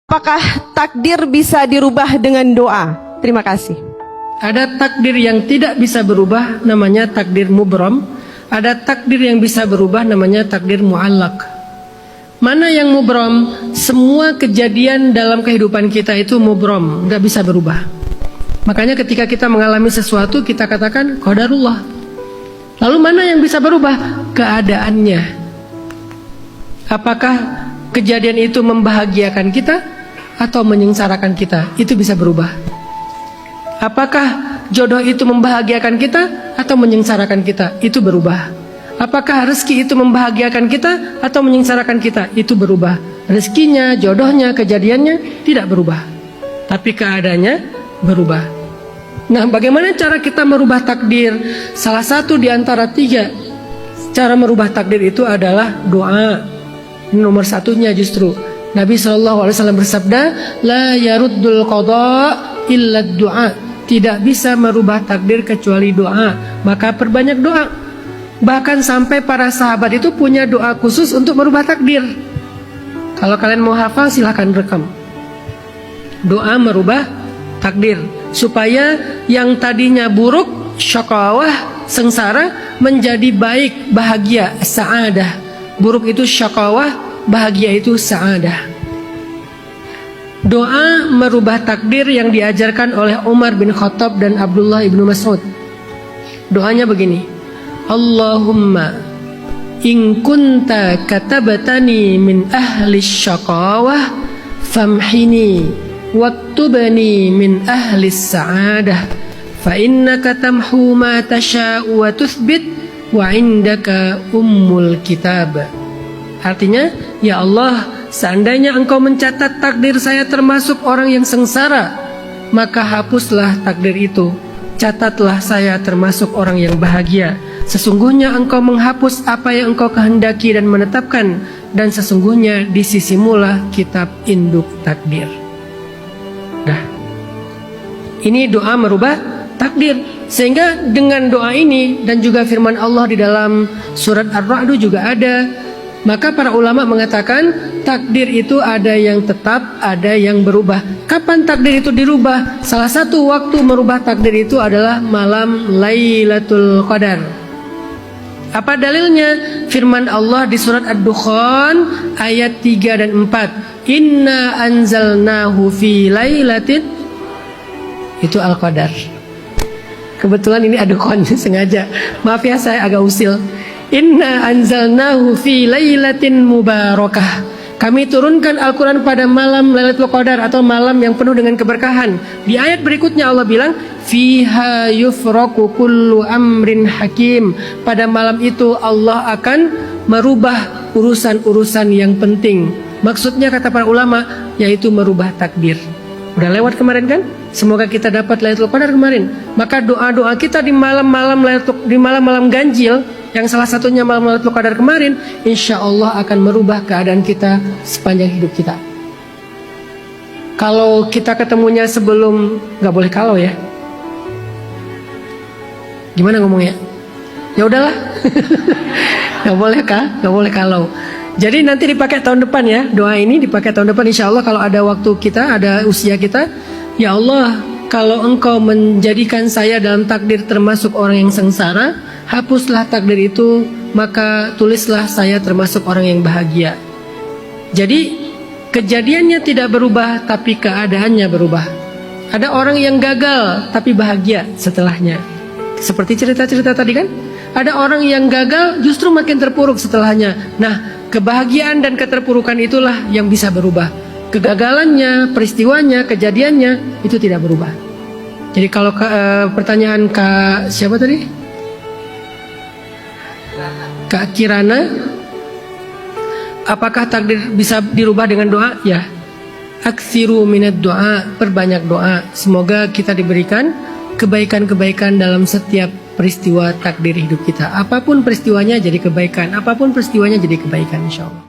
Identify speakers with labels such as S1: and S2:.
S1: Apakah takdir bisa dirubah dengan doa? Terima kasih.
S2: Ada takdir yang tidak bisa berubah, namanya takdir mubram. Ada takdir yang bisa berubah, namanya takdir mu'allaq. Mana yang mubram? Semua kejadian dalam kehidupan kita itu mubram, nggak bisa berubah. Makanya ketika kita mengalami sesuatu, kita katakan qadarullah. Lalu mana yang bisa berubah? Keadaannya. Apakah kejadian itu membahagiakan kita atau menyengsarakan kita? Itu bisa berubah. Apakah jodoh itu membahagiakan kita atau menyengsarakan kita? Itu berubah. Apakah rezeki itu membahagiakan kita atau menyengsarakan kita? Itu berubah. Rezekinya, jodohnya, kejadiannya tidak berubah, tapi keadaannya berubah. Nah, bagaimana cara kita merubah takdir? Salah satu di antara 3 cara merubah takdir itu adalah doa. Ini nomor satunya justru. Nabi SAW bersabda, la yaruddul qada illa doa. Tidak bisa merubah takdir kecuali doa. Maka perbanyak doa. Bahkan sampai para sahabat itu punya doa khusus untuk merubah takdir. Kalau kalian mau hafal silahkan rekam. Doa merubah takdir, supaya yang tadinya buruk, syakawah, sengsara, menjadi baik, bahagia, sa'adah. Buruk itu syakawah, bahagia itu sa'adah. Doa merubah takdir yang diajarkan oleh Umar bin Khattab dan Abdullah ibnu Mas'ud. Doanya begini: Allahumma in kunta katabatani min ahli syakawah famhini waktubani min ahli sa'adah fa innaka tamhu ma tasha'u wa tuthbit wa indaka ummul kitab. Artinya, ya Allah, seandainya engkau mencatat takdir saya termasuk orang yang sengsara, maka hapuslah takdir itu. Catatlah saya termasuk orang yang bahagia. Sesungguhnya engkau menghapus apa yang engkau kehendaki dan menetapkan, dan sesungguhnya di sisimulah kitab induk takdir. Nah, ini doa merubah takdir. Sehingga dengan doa ini dan juga firman Allah di dalam surat Ar-Ra'd juga ada. Maka para ulama mengatakan takdir itu ada yang tetap, ada yang berubah. Kapan takdir itu dirubah? Salah satu waktu merubah takdir itu adalah malam Lailatul Qadar. Apa dalilnya? Firman Allah di surat Ad-Dukhan ayat 3 dan 4. Inna anzalnahu fi lailatin, itu Al-Qadar. Kebetulan ini Ad-Dukhan sengaja. Maaf ya, saya agak usil. Inna anzalnahu fi lailatin mubarakah. Kami turunkan Al-Quran pada malam Lailatul Qadar atau malam yang penuh dengan keberkahan. Di ayat berikutnya Allah bilang, fiha yufraku kullu amrin hakim. Pada malam itu Allah akan merubah urusan-urusan yang penting. Maksudnya kata para ulama, yaitu merubah takdir. Udah lewat kemarin kan? Semoga kita dapat Lailatul Qadar kemarin. Maka doa-doa kita di malam-malam ganjil, yang salah satunya malam Lailatul Qadar kemarin, insya Allah akan merubah keadaan kita sepanjang hidup kita. Kalau kita ketemunya sebelum, nggak boleh kalau ya. Gimana ngomongnya? Ya udahlah, nggak boleh kah? Nggak boleh kalau. Jadi nanti dipakai tahun depan ya. Doa ini dipakai tahun depan insya Allah kalau ada waktu kita, ada usia kita. Ya Allah, kalau engkau menjadikan saya dalam takdir termasuk orang yang sengsara, hapuslah takdir itu, maka tulislah saya termasuk orang yang bahagia. Jadi kejadiannya tidak berubah, tapi keadaannya berubah. Ada orang yang gagal tapi bahagia setelahnya. Seperti cerita-cerita tadi kan? Ada orang yang gagal justru makin terpuruk setelahnya. Nah, kebahagiaan dan keterpurukan itulah yang bisa berubah. Kegagalannya, peristiwanya, kejadiannya itu tidak berubah. Jadi kalau pertanyaan Kak siapa tadi? Kak Kirana, apakah takdir bisa dirubah dengan doa? Ya. Aktsiru minad doa, perbanyak doa. Semoga kita diberikan kebaikan-kebaikan dalam setiap peristiwa takdir hidup kita. Apapun peristiwanya jadi kebaikan, apapun peristiwanya jadi kebaikan insyaallah.